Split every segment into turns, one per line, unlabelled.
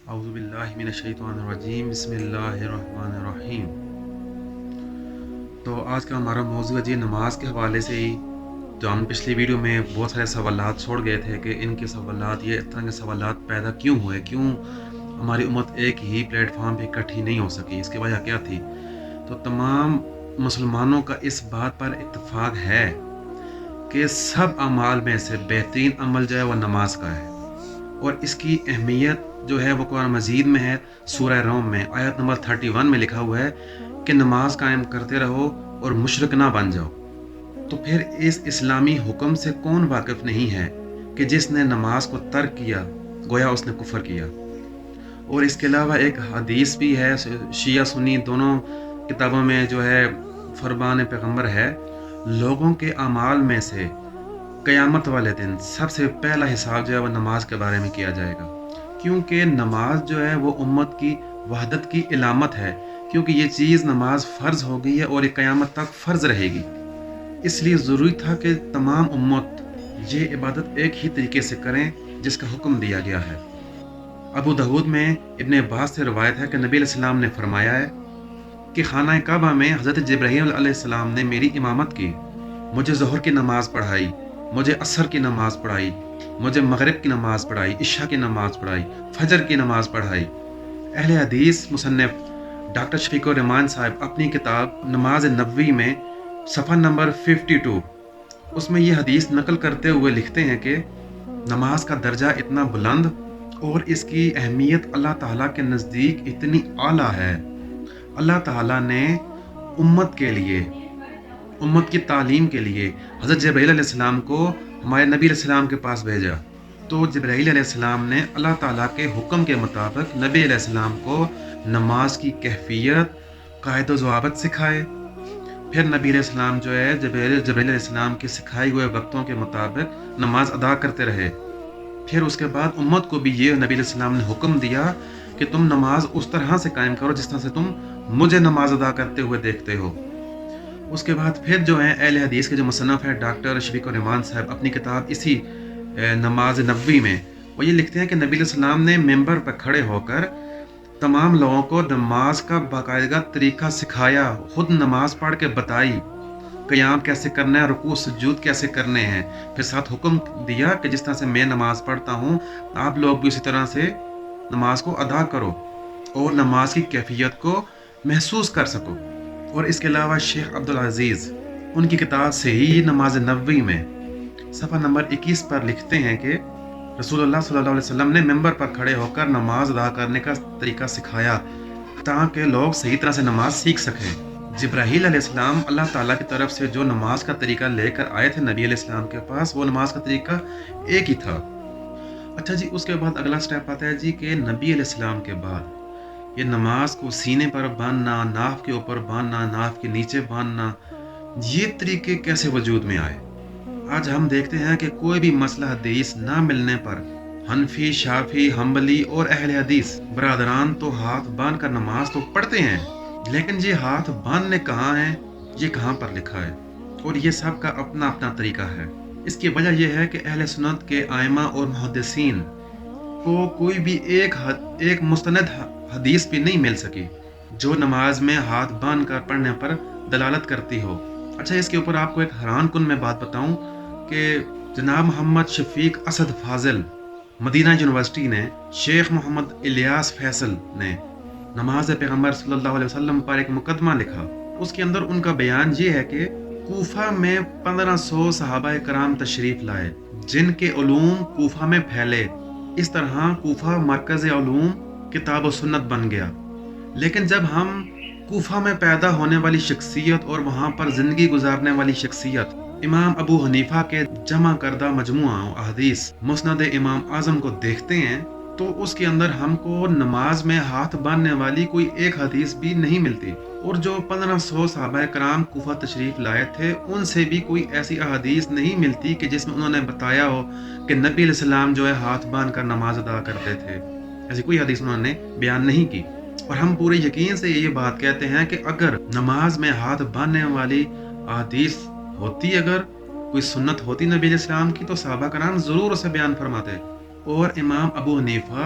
اعوذ باللہ من الشیطان الرجیم بسم اللہ الرحمن الرحیم۔ تو آج کا ہمارا موضوع ہے جی نماز کے حوالے سے ہی، جو ہم پچھلی ویڈیو میں بہت سارے سوالات چھوڑ گئے تھے کہ ان کے سوالات، یہ اس طرح کے سوالات پیدا کیوں ہوئے، کیوں ہماری امت ایک ہی پلیٹ فارم پہ اکٹھی نہیں ہو سکی، اس کی وجہ کیا تھی۔ تو تمام مسلمانوں کا اس بات پر اتفاق ہے کہ سب اعمال میں سے بہترین عمل جو ہے وہ نماز کا ہے، اور اس کی اہمیت جو ہے وہ قرآن مجید میں ہے۔ سورہ روم میں آیت نمبر 31 میں لکھا ہوا ہے کہ نماز قائم کرتے رہو اور مشرک نہ بن جاؤ۔ تو پھر اس اسلامی حکم سے کون واقف نہیں ہے کہ جس نے نماز کو ترک کیا گویا اس نے کفر کیا۔ اور اس کے علاوہ ایک حدیث بھی ہے، شیعہ سنی دونوں کتابوں میں جو ہے فرمان پیغمبر ہے، لوگوں کے اعمال میں سے قیامت والے دن سب سے پہلا حساب جو ہے وہ نماز کے بارے میں کیا جائے گا، کیونکہ نماز جو ہے وہ امت کی وحدت کی علامت ہے، کیونکہ یہ چیز نماز فرض ہو گئی ہے اور یہ قیامت تک فرض رہے گی۔ اس لیے ضروری تھا کہ تمام امت یہ عبادت ایک ہی طریقے سے کریں جس کا حکم دیا گیا ہے۔ ابو داؤد میں ابن عباس سے روایت ہے کہ نبی علیہ السلام نے فرمایا ہے کہ خانہ کعبہ میں حضرت جبرائیل علیہ السلام نے میری امامت کی، مجھے ظہر کی نماز پڑھائی، مجھے عصر کی نماز پڑھائی، مجھے مغرب کی نماز پڑھائی، عشاء کی نماز پڑھائی، فجر کی نماز پڑھائی۔ اہل حدیث مصنف ڈاکٹر شفیق الرحمان صاحب اپنی کتاب نماز نبوی میں صفحہ نمبر 52 اس میں یہ حدیث نقل کرتے ہوئے لکھتے ہیں کہ نماز کا درجہ اتنا بلند اور اس کی اہمیت اللہ تعالیٰ کے نزدیک اتنی اعلیٰ ہے۔ اللہ تعالیٰ نے امت کے لیے، امت کی تعلیم کے لیے حضرت جبرائیل علیہ السلام کو ہمارے نبی علیہ السلام کے پاس بھیجا۔ تو جبرائیل علیہ السلام نے اللہ تعالیٰ کے حکم کے مطابق نبی علیہ السلام کو نماز کی کیفیت، قاعدہ و ضوابط سکھائے۔ پھر نبی علیہ السلام جو ہے جبرائیل علیہ السلام کے سکھائے ہوئے وقتوں کے مطابق نماز ادا کرتے رہے۔ پھر اس کے بعد امت کو بھی یہ نبی علیہ السلام نے حکم دیا کہ تم نماز اس طرح سے قائم کرو جس طرح سے تم مجھے نماز ادا کرتے ہوئے دیکھتے ہو۔ اس کے بعد پھر جو ہے اہل حدیث کے جو مصنف ہے ڈاکٹر شفیق الرحمان صاحب اپنی کتاب اسی نماز نبوی میں وہ یہ لکھتے ہیں کہ نبی علیہ السلام نے ممبر پر کھڑے ہو کر تمام لوگوں کو نماز کا باقاعدہ طریقہ سکھایا، خود نماز پڑھ کے بتائی، قیام کیسے کرنا ہے، رکوع سجود کیسے کرنے ہیں۔ پھر ساتھ حکم دیا کہ جس طرح سے میں نماز پڑھتا ہوں آپ لوگ بھی اسی طرح سے نماز کو ادا کرو اور نماز کی کیفیت کو محسوس کر سکو۔ اور اس کے علاوہ شیخ عبدالعزیز ان کی کتاب صحیح نماز نبوی میں صفحہ نمبر 21 پر لکھتے ہیں کہ رسول اللہ صلی اللہ علیہ وسلم نے ممبر پر کھڑے ہو کر نماز ادا کرنے کا طریقہ سکھایا تاکہ لوگ صحیح طرح سے نماز سیکھ سکیں۔ جبرائیل علیہ السلام اللہ تعالیٰ کی طرف سے جو نماز کا طریقہ لے کر آئے تھے نبی علیہ السلام کے پاس، وہ نماز کا طریقہ ایک ہی تھا۔ اچھا جی، اس کے بعد اگلا سٹیپ آتا ہے جی کہ نبی علیہ السلام کے بعد یہ نماز کو سینے پر باندھنا، ناف کے اوپر باندھنا، ناف کے نیچے باندھنا، یہ طریقے کیسے وجود میں آئے۔ آج ہم دیکھتے ہیں کہ کوئی بھی مسئلہ حدیث نہ ملنے پر حنفی، شافعی، حنبلی اور اہل حدیث برادران تو ہاتھ باندھ کر نماز تو پڑھتے ہیں، لیکن یہ ہاتھ باندھنے کہاں ہیں، یہ کہاں پر لکھا ہے، اور یہ سب کا اپنا اپنا طریقہ ہے۔ اس کی وجہ یہ ہے کہ اہل سنت کے ائمہ اور محدثین کو کوئی بھی ایک مستند حدیث بھی نہیں مل سکی جو نماز میں ہاتھ باندھ کر پڑھنے پر دلالت کرتی ہو۔ اچھا، اس کے اوپر آپ کو ایک حیران کن میں بات بتاؤں کہ جناب محمد شفیق اسد فاضل مدینہ یونیورسٹی نے شیخ محمد الیاس فیصل نے نماز پیغمبر صلی اللہ علیہ وسلم پر ایک مقدمہ لکھا۔ اس کے اندر ان کا بیان یہ ہے کہ کوفہ میں 1500 صحابہ کرام تشریف لائے جن کے علوم کوفہ میں پھیلے۔ اس طرح کوفہ مرکز علوم، کتاب و سنت بن گیا۔ لیکن جب ہم کوفہ میں پیدا ہونے والی شخصیت اور وہاں پر زندگی گزارنے والی شخصیت امام ابو حنیفہ کے جمع کردہ مجموعہ احادیث مسند امام اعظم کو دیکھتے ہیں تو اس کے اندر ہم کو نماز میں ہاتھ باندھنے والی کوئی ایک حدیث بھی نہیں ملتی، اور جو 1500 صحابہ کرام کوفہ تشریف لائے تھے ان سے بھی کوئی ایسی احادیث نہیں ملتی کہ جس میں انہوں نے بتایا ہو کہ نبی علیہ السلام جو ہے ہاتھ باندھ کر نماز ادا کرتے تھے۔ ایسی کوئی حدیث انہوں نے بیان نہیں کی، اور ہم پورے یقین سے یہ بات کہتے ہیں کہ اگر نماز میں ہاتھ باندھنے والی احادیث ہوتی، اگر کوئی سنت ہوتی نبی علیہ السلام کی، تو صحابہ کرام ضرور اسے بیان فرماتے۔ اور امام ابو حنیفہ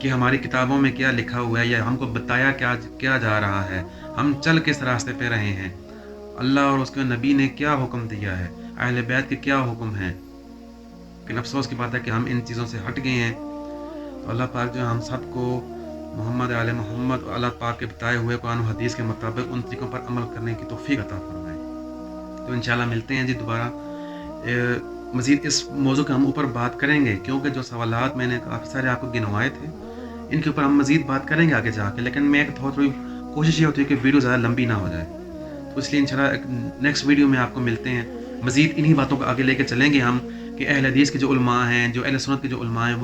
کہ ہماری کتابوں میں کیا لکھا ہوا ہے یا ہم کو بتایا کیا جا رہا ہے، ہم چل کس راستے پہ رہے ہیں، اللہ اور اس کے نبی نے کیا حکم دیا ہے، اہل بیت کے کیا حکم ہیں۔ لیکن افسوس کی بات ہے کہ ہم ان چیزوں سے ہٹ گئے ہیں۔ تو اللہ پاک جو ہم سب کو محمد آل محمد اور اللہ پاک کے بتائے ہوئے قرآن و حدیث کے مطابق ان طریقوں پر عمل کرنے کی توفیق عطا فرمائے۔ تو انشاءاللہ ملتے ہیں جی دوبارہ، مزید اس موضوع کا ہم اوپر بات کریں گے، کیونکہ جو سوالات میں نے کافی سارے آپ کو گنوائے تھے ان کے اوپر ہم مزید بات کریں گے آگے جا کے، لیکن میں ایک تھوڑی کوشش یہ ہوتی ہے کہ ویڈیو زیادہ لمبی نہ ہو جائے، تو اس لیے انشاءاللہ ایک نیکسٹ ویڈیو میں آپ کو ملتے ہیں، مزید انہی باتوں کو آگے لے کے چلیں گے ہم کہ اہل حدیث کے جو علماء ہیں، جو اہل سنت کے جو علماء ہیں،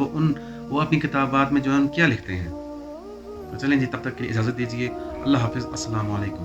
وہ اپنی کتابات میں جو ہے کیا لکھتے ہیں۔ تو چلیں جی، تب تک کے لیے اجازت دیجیے، اللہ حافظ، السلام علیکم۔